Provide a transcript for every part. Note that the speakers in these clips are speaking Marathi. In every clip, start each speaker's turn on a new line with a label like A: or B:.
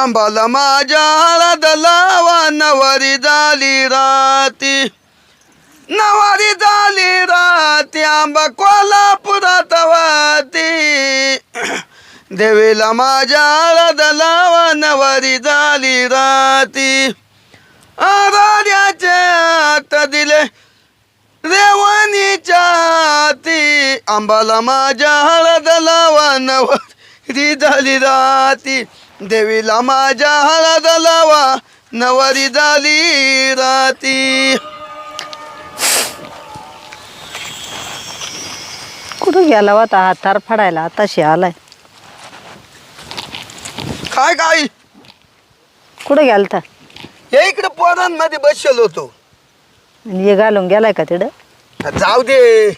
A: आंबाला माझ्या हळद लावा नवरी झाली राती नवरी झाली राती आंबा कोल्हापुरात वाती देवीला माझ्या हळद लावा नवरी झाली राती आराध्याचे हात दिले रेवणीच्या हाती आंबाला माझ्या हळद लावा नवरी झाली राती देवीला माझ्या हळद लावा नवरी झाली राती.
B: कुठं गेला होता हा तार फाडायला आताशी आलाय.
A: काय काय
B: कुठं गेलता?
A: हे इकडे पोरांमध्ये बसलो होतो.
B: हे घालून गेलाय का तिकडं?
A: जाऊ दे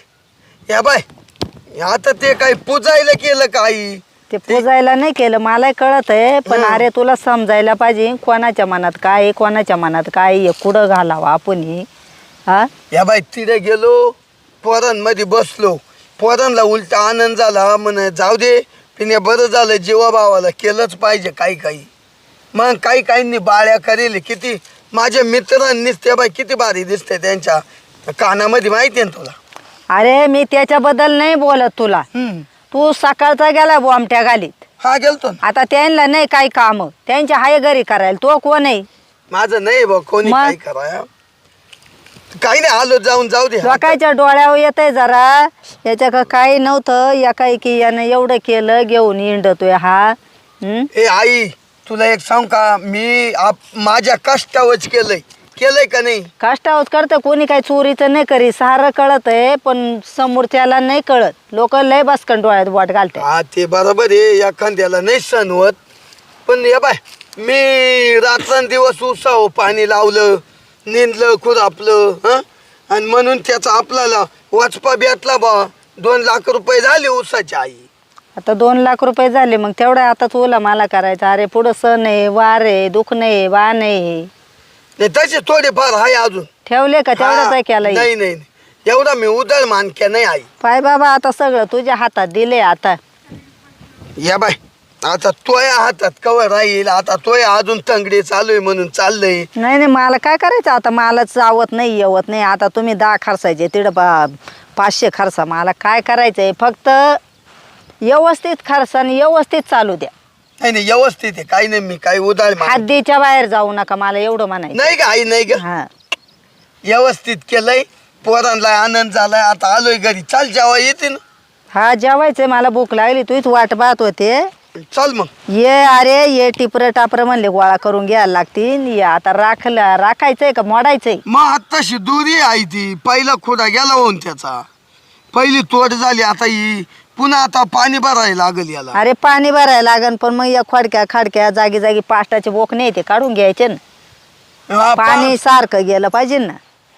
A: या बाय आता ते काही पुजायला केलं काही
B: ते पुजायला नाही केलं मला कळत आहे पण अरे तुला समजायला पाहिजे कोणाच्या मनात काय आहे, कोणाच्या मनात काय आहे, कुठं घालावं आपण हा.
A: या बाई तिथे गेलो पोरांमध्ये बसलो पोरांना उलटा आनंद झाला म्हण जाऊ दे तिने बरं झालं जीवाभावाला केलंच पाहिजे काही काही. मग काही काहींनी बाळ्या करेल किती माझ्या मित्रांनीच त्या बाई किती भारी दिसते त्यांच्या कानामध्ये माहिती आहे ना तुला.
B: अरे मी त्याच्याबद्दल नाही बोलत तुला. तू सकाळचा गेला बोमट्या घालीत.
A: हा गेलतो ना.
B: आता त्यांना नाही काही काम त्यांच्या हाय घरी करायला तो कोण आहे?
A: माझं नाही बा कोणी काय कराय काही नाही आलो जाऊन जाऊ दे.
B: लोकांच्या डोळ्यावर येतंय जरा याच्या काही नव्हतं या काही की यानं एवढं केलं घेऊन इंडतोय हा.
A: हे आई तुला एक सांग का मी माझ्या कष्टावच केलंय का नाही?
B: कष्टावत करतं कोणी काही चोरीचं नाही करी सारं कळत आहे पण समोरच्याला नाही कळत. लोक लय बसकन डोळ्यात बोट घालते.
A: हा ते बरोबर आहे एखाद्याला नाही सण होत पण या बाय मी रात्रंदिवस उसाव पाणी लावलं निंदलं खुरापलं हं आणि म्हणून त्याचा आपल्याला वाचपा भेटला बा 2 लाख रुपये झाले ऊसाची आई.
B: आता 2 लाख रुपये झाले मग तेवढं आता तुला मला करायचं. अरे पुढं सण आहे वार आहे दुख नाही वाण आहे
A: नाही तसे थोडेफार आहे अजून
B: ठेवले का तेवढंच आहे केलं.
A: नाही नाही एवढा मी उदळ मानक्या नाही आई.
B: पाय बाबा आता सगळं तुझ्या हातात दिले आता.
A: या बाय आता तोया हातात कवर राहील आता तोया अजून तंगडी चालू आहे म्हणून चाललंय.
B: नाही नाही मला काय करायचं आता मलाच जावत नाही येवत नाही. आता तुम्ही 10 खर्चायचे तिकडं 500 खर्चा मला काय करायचंय फक्त व्यवस्थित खर्चा आणि व्यवस्थित चालू द्या.
A: नाही नाही व्यवस्थित आहे काही नाही मी काही उदाळ
B: हद्दीच्या बाहेर जाऊ नका मला एवढं म्हणायचं.
A: नाही का आई नाही का
B: हा
A: व्यवस्थित केलंय पोरांना आनंद झालाय आता आलोय घरी चाल जेव्हा येते ना.
B: हा जेवायचंय मला भूक लागली तूच वाट पाहत होते.
A: चल मग
B: ये अरे ये टिपर टापर म्हणले गोळा करून घ्यायला लागतील. ये आता राखायचंय का मोडायचंय?
A: मग आत्ताशी दुरी आहे ती पहिला खोडा गेला होऊन त्याचा पहिली तोड झाली आता ही पुन्हा आता पाणी भरायला लागल याला.
B: अरे पाणी भरायला लागन पण मग या खोडक्या खाडक्या जागी जागी पाष्टाचे बोक नाही ते काढून घ्यायचे ना. पाणी सारखं गेलं पाहिजे ना.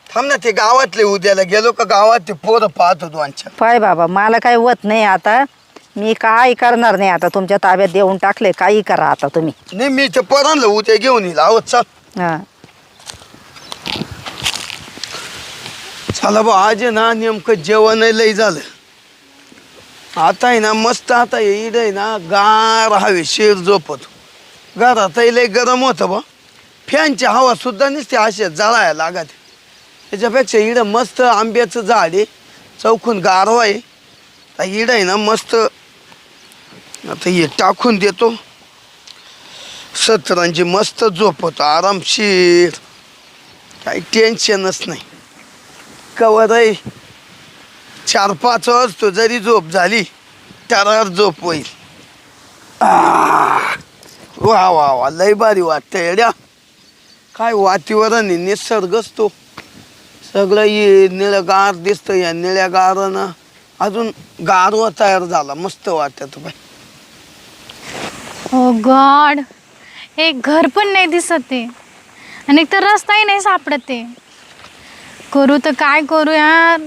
A: थांब ना ते गावातले उद्याला गेलो का गावात ते पोरं पाहत होतो आमच्या.
B: पाय बाबा मला काही होत नाही आता मी काही करणार नाही आता तुमच्या ताब्यात देऊन टाकले काही करा आता तुम्ही.
A: नाही मी ते पोरांना उद्या घेऊन येईल आहोत चल.
B: हा
A: चला बा आज आहे ना नेमकं जेवण लय झालं आता आहे ना मस्त आता इड आहे ना गार हवेशीर झोपत घरातही लय गरम होतं बा फॅनची हवा सुद्धा नसते असे जळायला लागत. त्याच्यापेक्षा इडं मस्त आंब्याचं झाड आहे चौकून गारवा आहे इडं आहे ना मस्त आता हे टाकून देतो सतरांची मस्त झोप होतो आरामशीर काही टेन्शनच नाही. कवर आहे 4-5 वाजतो जरी झोप झाली त्यावर झोप होईल. वा वा वा लय भारी वाटतं येड्या काय वातावरण आहे निसर्गच तो सगळं ये निळं गार दिसतं या निळ्या गारानं अजून गारवा तयार झाला मस्त वाटत बाई.
C: ओ गॉड एक घर पण नाही दिसत आहे आणि एक तर रस्ताही नाही सापडत आहे. करू तर काय करू यार.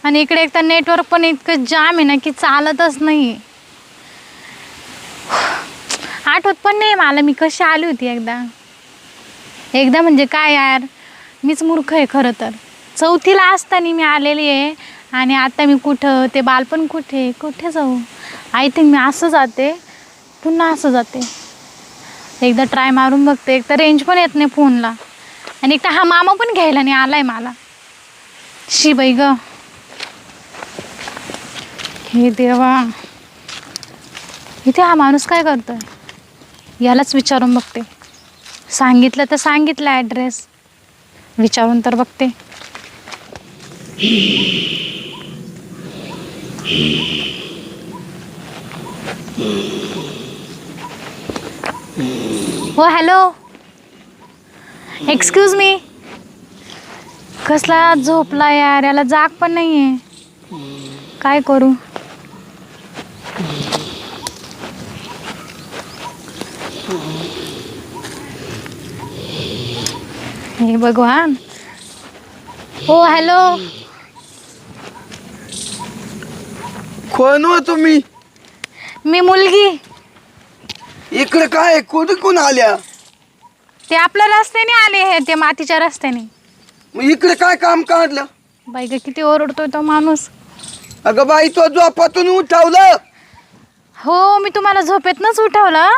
C: आणि इकडे एक तर नेटवर्क पण इतकं जाम आहे ना की चालतच नाही. आठवत पण नाही मला मी कशी आली होती एकदा म्हणजे काय यार मीच मूर्ख आहे खरं तर. 4थीला असताना मी आलेली आहे आणि आता मी कुठं ते बालपण कुठे जाऊ. आय थिंक मी असं जाते पुन्हा असं जाते. एकदा ट्राय मारून बघते. एक तर रेंज पण येत नाही फोनला, आणि एक तर हा मामा पण घ्यायला नाही आलाय मला. शी बाई ग, हे देवा, इथे हा माणूस काय करतोय? यालाच विचारून बघते. सांगितलं तर सांगितलं ॲड्रेस, विचारून तर बघते. हो हॅलो, एक्सक्यूज मी. कसला झोपला यार, याला जाग पण नाही आहे. काय करू? हे भगवान. हो हॅलो,
A: कोण हो तुम्ही?
C: मी मुलगी.
A: इकडे काय कोण आल्या?
C: ते आपल्या रस्त्याने आले हे, ते मातीच्या रस्त्याने.
A: मग इकडे काय काम काढलं?
C: बाई ग, किती ओरडतोय तो माणूस.
A: अगं बाई, तो झोपातून उठवलं.
C: हो, मी तुम्हाला झोपेतनंच उठवलं.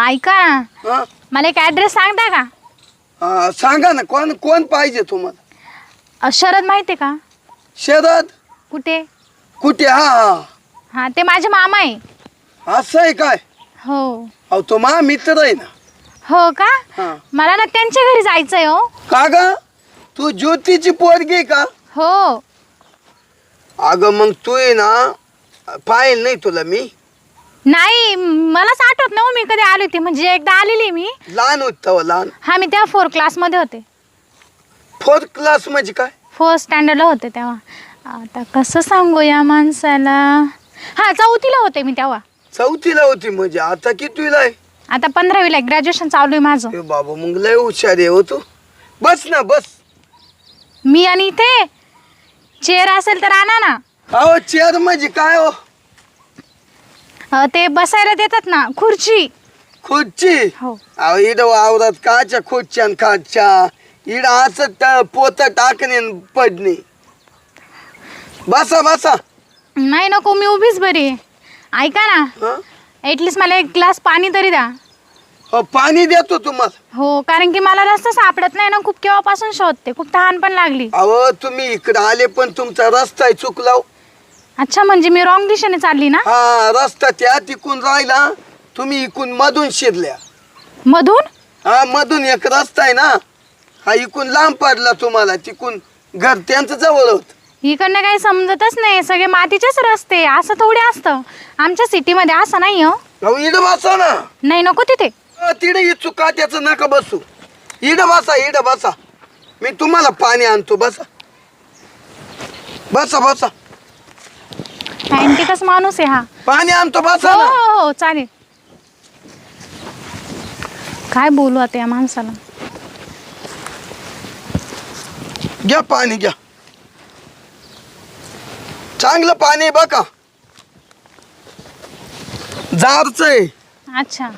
C: ऐका ना,
A: हा?
C: मला एक ॲड्रेस सांगता का?
A: सांगा ना, कोण पाहिजे तुम्हाला?
C: शरद माहिती आहे का?
A: शरद?
C: कुठे?
A: कुठे? हा
C: हां, ते माझे मामा आहे.
A: असं आहे काय?
C: हो.
A: अहो, तो मा मित्र आहे ना.
C: हो का?
A: हा.
C: मला ना त्यांच्या घरी जायचंय. हो.
A: का ग, तू ज्योतीची पोरगी आहे का?
C: हो.
A: अगं मग तू आहे ना, पाहिल नाही तुला मी?
C: नाही, मलाच आठवत ना मी कधी आली होती. म्हणजे एकदा आलेली मी.
A: लहान होत तेव्हा, लहान.
C: हा, मी तेव्हा 4 क्लासमध्ये होते.
A: 4th क्लास म्हणजे काय?
C: 4th स्टँडर्डला होते तेव्हा. आता कसं सांगू या माणसाला. हा, 4थीला होते मी तेव्हा.
A: 4थीला होती म्हणजे आता कितवीला आहे?
C: आता 15वीला ग्रॅज्युएशन चालू आहे माझं.
A: ए बाबा, मग लय हुशार आहे हो तू. बस ना, बस.
C: मी आणि इथे चेअर असेल तर आणा ना.
A: अहो, चेअर म्हणजे काय हो?
C: ते बसायला देतात ना, खुर्ची.
A: खुर्ची?
C: हो.
A: अहो, इड वावरात काच्या खुर्च्या आणि खाच्या, इड असं पोत टाकणे आणि पडणे. बसा बसा.
C: नाही नको, मी उभीच बरी आहे. ऐका ना,
A: हं?
C: ॲटलिस्ट मला एक ग्लास पाणी तरी द्या.
A: हो, पाणी देतो तुम्हाला.
C: हो, कारण की मला रस्ता सापडत नाही ना, खूप केव्हापासून शोधते, खूप तहान पण लागली.
A: अहो, तुम्ही इकडे आले पण तुमचा रस्ता चुकला.
C: अच्छा, म्हणजे मी रॉंग दिशेने चालली ना?
A: हा, रस्ता त्या तिकून राहिला, तुम्ही इकून मधून शिरल्या.
C: मधून?
A: हा, मधून एक रस्ता आहे ना, हा इकून लांब पडला तुम्हाला. तिकून घर त्यांचं जवळ होत.
C: इकडनं काही समजतच नाही, सगळे मातीचेच रस्ते. असं थोडी असतं आमच्या सिटीमध्ये, असं नाही. हो
A: अहो, इड बसा ना.
C: नाही, नको तिथे.
A: तिडे ही चुका त्याचं नका बसू. इड बसा, इड बसा. मी तुम्हाला पाणी आणतो. बसा बसा बसा.
C: अँटिकच माणूस आहे हा.
A: पाणी आणतो. बसा
C: हो
A: ना.
C: हो हो, चालेल. काय बोलू आता या माणसाला.
A: घ्या पाणी, घ्या. चांगलं पाणी बघा, जारच आहे.
C: अच्छा.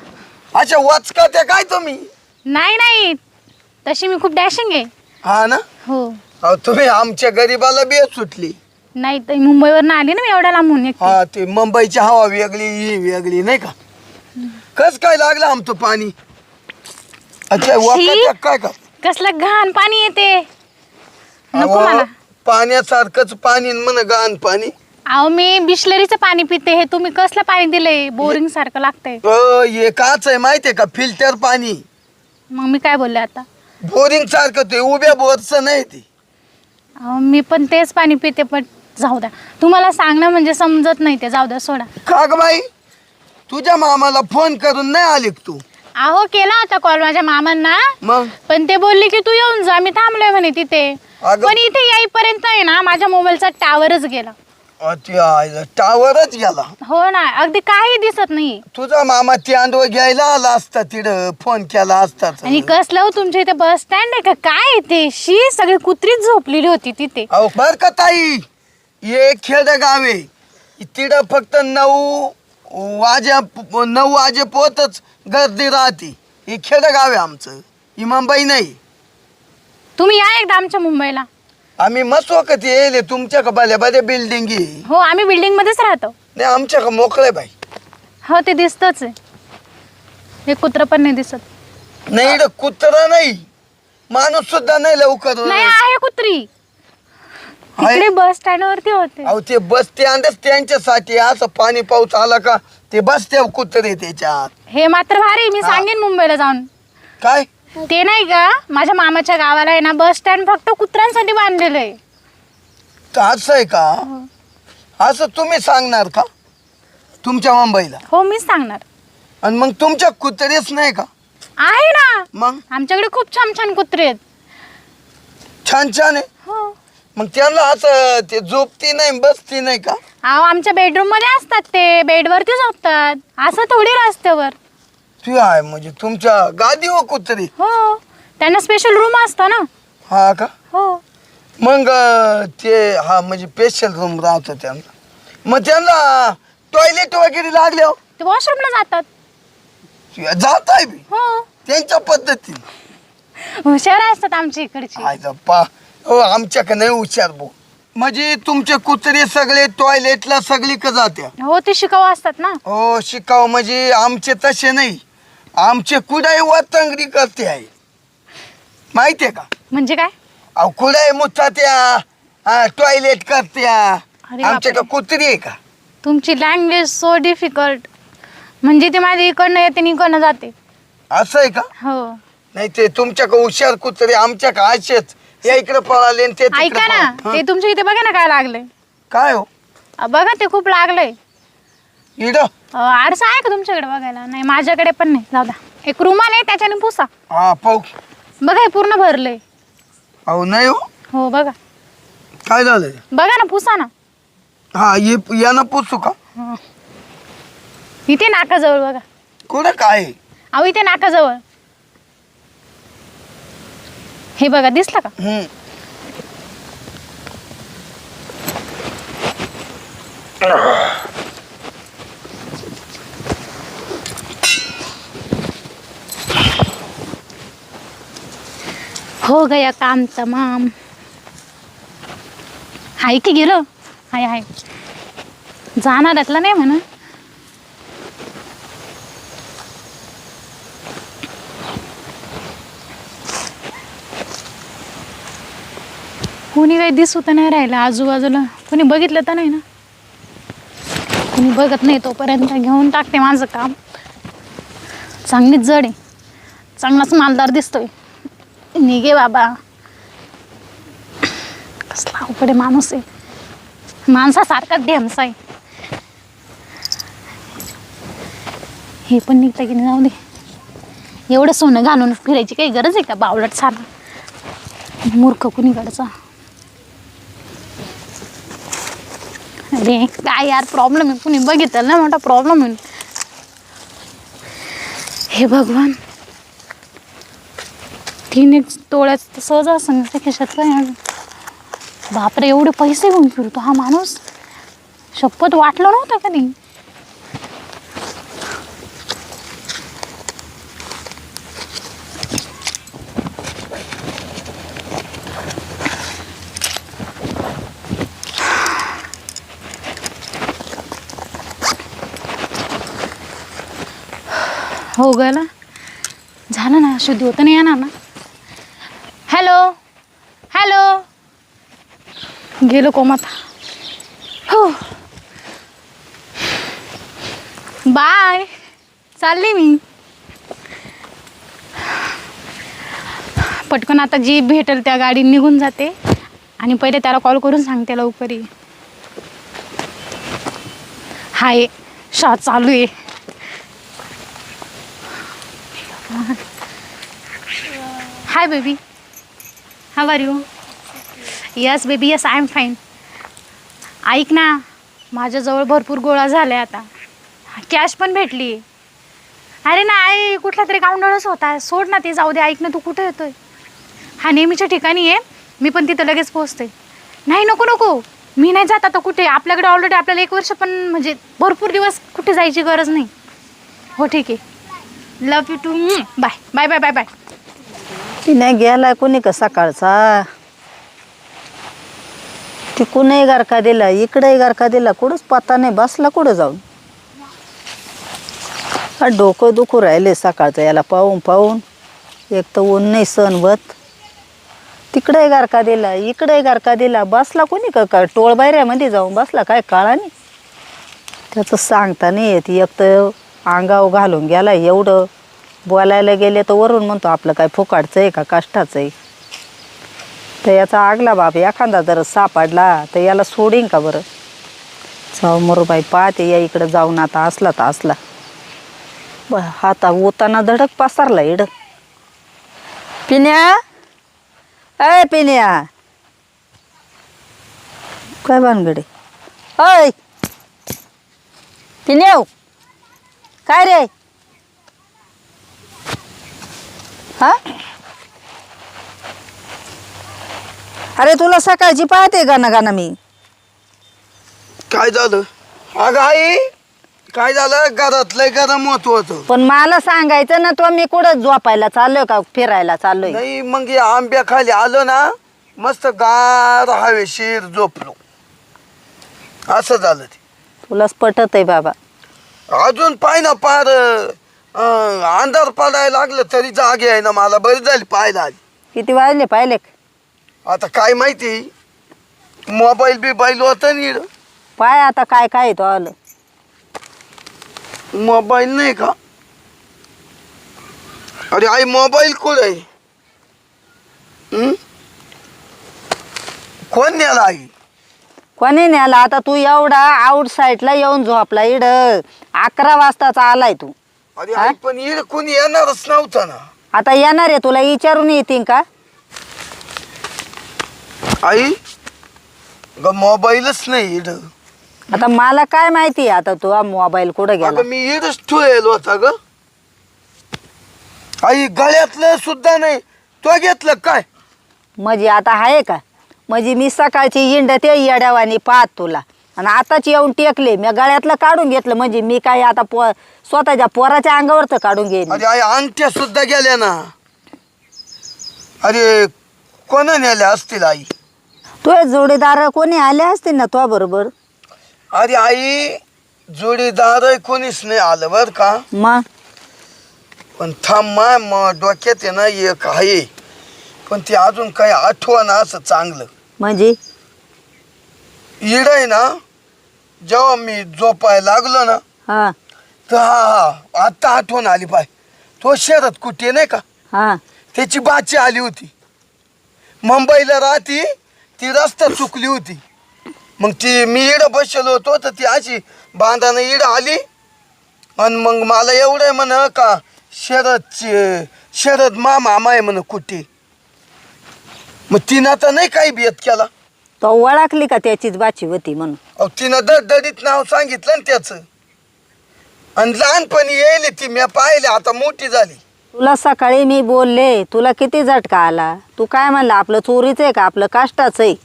A: अच्छा, वाचका त्या काय तुम्ही?
C: नाही नाही, तशी मी खूप डॅशिंग आहे.
A: हा ना.
C: हो.
A: अहो, तुम्ही आमच्या गरीबाला बेस सुटली.
C: नाही तर मुंबईवरून आली ना मी एवढ्या लांबून एकटी.
A: हा, ते मुंबईची हवा वेगळी, ही वेगळी नाही का? कस काय लागलं आमचं पाणी? अच्छा, वाका काय का?
C: कसलं घाण पाणी येते. नको
A: अहो,
C: मला.
A: पाण्यासारखंच पाणी म्हण, गाण पाणी.
C: अहो, मी बिस्लरीचं पाणी पिते. हे तुम्ही कसलं पाणी दिलंय, बोरिंग सारखं लागतंय.
A: हे काच आहे माहितीये का? फिल्टर पाणी.
C: मग मी काय बोलले आता?
A: बोरिंग सारखं ते उभ्या बोरचं नाही ते.
C: अहो, मी पण तेच पाणी पिते, पण जाऊ द्या. तुम्हाला सांगणं म्हणजे समजत नाही ते. जाऊ द्या, सोडा.
A: का ग बाई, तुझ्या मामाला फोन करून नाही आली का तू?
C: अहो, केला होता कॉल माझ्या मामांना,
A: मग
C: पण ते बोलले की तू येऊन जा, मी थांबलोय म्हणे तिथे.
A: अगं.
C: पण इथे येईपर्यंत आहे ना, माझ्या मोबाईलचा टावरच गेला.
A: टावरच गेला.
C: हो ना, अगदी काही दिसत नाही.
A: तुझा मामा त्याँडवर घ्यायला आला असता, तिथं फोन केला असता.
C: आणि कसलं हो, तुमच्या इथे बस स्टँड आहे का काय आहे ते? शी, सगळी कुत्रीच झोपलेली होती तिथे.
A: अहो, बर का ताई, हे खेड गाव आहे. तिथं फक्त 9 वाजेपोतच गर्दी राहते. हे खेड गाव आहे आमचं, ही मुंबई नाही.
C: तुम्ही या एकदा आमच्या मुंबईला.
A: आम्ही मसोकत येईल. तुमच्या का भल्या भल्या बिल्डिंग आहे.
C: हो, आम्ही बिल्डिंग मध्येच राहतो.
A: नाही, आमच्या का मोकळे बाई.
C: हो, ते दिसतच आहे. हे कुत्रं पण नाही दिसत.
A: नाही इकडं कुत्रा नाही, माणूस सुद्धा नाही लवकर.
C: नाही आहे कुत्री,
A: आहे?
C: इकडे बस स्टँड वरती होते.
A: अहो ते बसते अंदाज त्यांच्यासाठी, असं पाणी पाऊस आला का ते बसते कुत्रे त्याच्यात.
C: हे मात्र भारी, मी सांगेन मुंबईला जाऊन.
A: काय
C: ते नाही का माझ्या मामाच्या गावाला आहे ना बस स्टँड फक्त कुत्र्यांसाठी बांधलेलं आहे.
A: तर असं आहे का? असं तुम्ही सांगणार का तुमच्या मुंबईला?
C: हो मीच सांगणार.
A: आणि मग तुमच्या कुत्रेच नाही का?
C: आहे ना,
A: मग
C: आमच्याकडे खूप छान छान कुत्रे आहेत.
A: छान छान आहे.
C: हो.
A: मग त्यांना असं ते झोपती नाही बसती नाही का?
C: अहो आमच्या बेडरूम मध्ये असतात, ते बेडवरती झोपतात, असं थोडी रस्त्यावर.
A: तू आहे म्हणजे तुमच्या गादी हो कुत्री?
C: हो, त्यांना स्पेशल रूम असतो ना.
A: हा का?
C: हो.
A: मग ते हा म्हणजे स्पेशल रूम राहतो त्यांना. मग त्यांना टॉयलेट वगैरे लागले हो
C: ते वॉशरूमला जातात.
A: जात आहे बी
C: हो,
A: त्यांच्या पद्धतीने.
C: हुशार असतात आमच्या इकडची.
A: आयचा पा हो, आमच्याकडे नाही हुशार भाऊ. म्हणजे तुमचे कुत्रे सगळे टॉयलेटला सगळी का जात्या?
C: हो, ते शिकाऊ असतात ना.
A: हो शिकाव, म्हणजे आमचे तसे नाही. आमचे कुडाई वतंगडी करते आहे, माहितीये का?
C: म्हणजे काय?
A: अहो कुडाई मुतात्या टॉयलेट करत्या.
C: अरे
A: आमच्या का
C: बापरे.
A: कुत्री आहे का?
C: तुमची लँग्वेज सो डिफिकल्ट. म्हणजे ते माझ्या इकडनं येते आणि इकडनं जाते.
A: असं आहे का?
C: हो.
A: नाही ते तुमच्या का हुशार कुत्रे, आमच्या का असेच या इकडे पळाले आणि ते तिकडे
C: ऐका ना,
A: पळाले.
C: ते तुमच्या इथे बघा ना काय लागलंय.
A: काय हो
C: बघा ते खूप लागलंय.
A: इड?
C: आरसा आहे का तुमच्याकडे बघायला? नाही माझ्याकडे पण नाही. जाऊ द्या, एक रुमाल आहे त्याच्याने पुसा.
A: हा पाहू.
C: बघा हे पूर्ण भरलंय.
A: अहो नाही हो.
C: हो बघा,
A: काय झालंय?
C: बघा ना, पुसा ना.
A: हा यानं पुसू का?
C: हा. इथे नाकाजवळ बघा.
A: कुठं काय आहे?
C: अहो इथे नाकाजवळ. हे बघा, दिसलं का?
A: हम्म.
C: हो गया काम तमाम. हाय की गेलो? हाय हाय. जाणारातला नाही म्हणा. कोणी काही दिसू तर नाही राहिलं आजूबाजूला. कोणी बघितलं तर नाही ना? कोणी बघत नाही तोपर्यंत घेऊन टाकते माझं काम. चांगलीच जड आहे, चांगलाच मालदार दिसतोय. निघे बाबा. कसला अवघड माणूस आहे, माणसासारखा ढेमसा आहे. हे पण निघतं की नाही, जाऊ दे. एवढं सोनं घालून फिरायची काही गरज आहे का? बावलट सारा मूर्ख कुणीकडचा. अरे काय यार प्रॉब्लेम आहे, कुणी बघितलं ना, मोठा प्रॉब्लेम आहे. हे भगवान, 3 तोळ्याच सहज असं खिशात काय अजून. बापरे, एवढे पैसे घेऊन फिरतो हा माणूस. शपथ वाटलं नव्हतं कधी. हो गेला, झालं ना. शुद्धी होतं नाही येणार ना. हॅलो हॅलो, गेलो कोमात. हो बाय, चालली मी. पटकन आता जी भेटेल त्या गाडी निघून जाते आणि पहिले त्याला कॉल करून सांगते लवकर ये. हाय, शॉट चालू आहे. Hi baby, how are you? Yes baby, yes I am fine. ऐक ना, माझ्याजवळ भरपूर गोळा झाले आता. कॅश पण भेटली. अरे नाही, कुठला तरी गावंढळच होता. सोड ना ते, जाऊ दे. ऐक ना, तू कुठे येतोय? हा नेहमीच्या ठिकाणी आहे, मी पण तिथं लगेच पोहोचते. नाही नको नको, मी नाही जात आता कुठे. आपल्याकडे ऑलरेडी आपल्याला 1 वर्ष पण म्हणजे भरपूर दिवस कुठे जायची गरज नाही. हो ठीक आहे, love you too. Bye bye bye bye bye.
B: तिने गेला कोणी का सकाळचा. तिकूनही गारका दिला, इकडेही गारका दिला, कुठंच पत्ता नाही. बसला कुठं जाऊन. हा डोकं दुखू राहिले सकाळचं याला पाहून पाहून. एक तर ऊन नाही सहन होत. तिकडे गारका दिला इकडे गारका दिला. बसला कोणी का टोळ बाहेऱ्यामध्ये जाऊन बसला काय काळा नाही. त्याचं सांगता नाही येत. एक तर अंगावर घालून गेला एवढं. बोलायला गेले तर वरून म्हणतो आपलं काय फुकाटचं आहे का कष्टाचं आहे. तर याचा आगला बाप एखादा जर सापडला तर याला सोडीन का बरं. जाऊ मरूबाई पाहते या इकडं जाऊन आता असला तर असला. हाता ओताना धडक पसरला इड. पिण्या अय पिण्या काय भानगडे अय पिण्या काय रे हा. अरे तुला सकाळची पाहते गाणं गाणं मी.
A: काय झालं अगं आई काय झालं घरातलं गरम होतं.
B: पण मला सांगायचं ना तो मी कुठं झोपायला चाललोय का फिरायला चाललोय.
A: नाही मग या आंब्याखाली आलो ना मस्त गार हवेशीर झोपलो असं झालं ते.
B: तुलाच पटत आहे बाबा.
A: अजून पाय ना पार अंधार पडायला लागलं तरी जागे आहे ना मला बरी झाली पाहायला आली.
B: किती वाजले पाहिले
A: आता काय माहिती मोबाईल बिबाईल होतं नीड.
B: पाय आता काय काय तो आलं.
A: मोबाईल नाही का अरे आई मोबाईल कुठं आहे. कोण नेला आई.
B: कोणी न्याला आता तू एवढा आउट साईडला येऊन झोपला इड 11 वाजताचा आलाय तू.
A: अरे आई पण इड कोणी येणारच नव्हतं ना.
B: आता येणार आहे तुला विचारून येतील का.
A: आई ग मोबाईलच नाही इड.
B: आता मला काय माहिती आता तू मोबाईल कुठं गेला.
A: अगं मी इडच ठेवलेल होता ग. आई गळ्यातलं सुद्धा नाही तो घेतलं काय.
B: म्हणजे आता आहे का म्हणजे मी सकाळची इंड ते येड्यावानी पाहत तुला आणि आताच येऊन टेकले मी गळ्यातलं काढून घेतलं. म्हणजे मी काय आता स्वतःच्या पोराच्या अंगावरचं काढून घेईन.
A: अरे आई अंगठ्या सुद्धा गेल्या ना. अरे कोण नेल्या असतील आई.
B: तुझे जोडीदार कोणी आले असतील ना तो बरोबर.
A: अरे आई जोडीदार कोणीच नाही आलं बर का.
B: मग
A: पण थांब डोक्यात आहे ना एक आहे पण ते अजून काही आठवण असं चांगलं.
B: म्हणजे
A: इड आहे ना जेव्हा मी झोपायला लागलो ना
B: हा
A: तर हा आता आठवण आली पाय. तो शहरात कुठे नाही का
B: हा
A: त्याची बाची आली होती. मुंबईला राहती ती रस्ता चुकली होती. मग ती मी इड बसलो होतो तर ती अशी बांधानं इड आली आणि मग मला एवढं आहे म्हण का शरद मामा आहे म्हण कुठे. मग तिनं तर नाही काही भेद केला.
B: तो ओळखली का त्याचीच बाची होती म्हणून.
A: अहो तिनं दडदडीत नाव सांगितलं ना त्याचं. आणि लहानपणी येईल ती मी पाहिले आता मोठी झाली.
B: तुला सकाळी मी बोलले तुला किती झटका आला. तू काय म्हणला आपलं चोरीचं आहे का आपलं कष्टाचं आहे.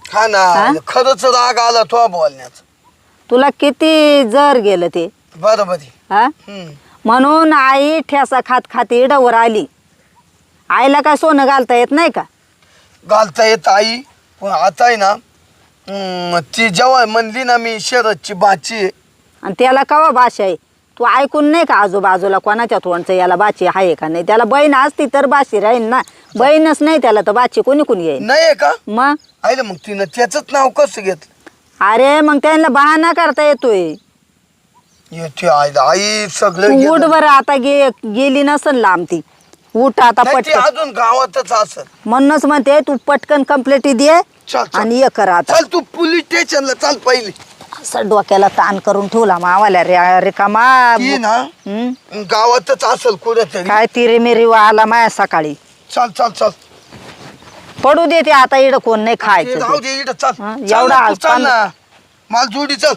A: हा ना खरंच राग आला तो बोलण्याचा.
B: तुला किती जर गेलं ते
A: बरोबर आहे.
B: हा म्हणून आई ठेसा खात खात इडावर आली. आईला काय सोनं घालता येत नाही का.
A: घालता येत आई पण आता आहे ना ती जेव्हा म्हणली ना मी शरदची बाची आहे.
B: आणि त्याला कवा भाषा आहे. तू ऐकून नाही का आजूबाजूला कोणाच्या तोंडचं याला बाची आहे का नाही. त्याला बहीण असती तर बाशी राहील ना. बहीणच नाही त्याला तर बाची कोणी कोणी येईल.
A: नाही का
B: मग
A: आईला मग तिनं त्याच नाव कसं घेतलं.
B: अरे मग त्यांना बहाणा करता येतोय.
A: येते आईला आई सगळं
B: तू उठ
A: गेलं.
B: बरं आता गेली नसन लांब ती. उठ आता
A: नाही, ती
B: पटकन.
A: अजून गावातच असत.
B: म्हणूनच म्हणते तू पटकन कंप्लेंट दे
A: चल, चल.
B: आणि ये कर आता.
A: चल तू पोलीस स्टेशनला चाल पहिले.
B: असं डोक्याला ताण करून ठेवला मावाल्या रिकामा.
A: ती ना
B: हम्म?
A: गावातच असल कुठेतरी.
B: काय तिरे मेरी आला माया सकाळी.
A: चल चल चल
B: पडू दे ते आता इड कोण नाही
A: ते
B: खायचं
A: राहू
B: ते.
A: दे इकडं चल.
B: हा,
A: चल
B: एवढा
A: ना, तू
B: आज
A: चल ना मला जोडी चल.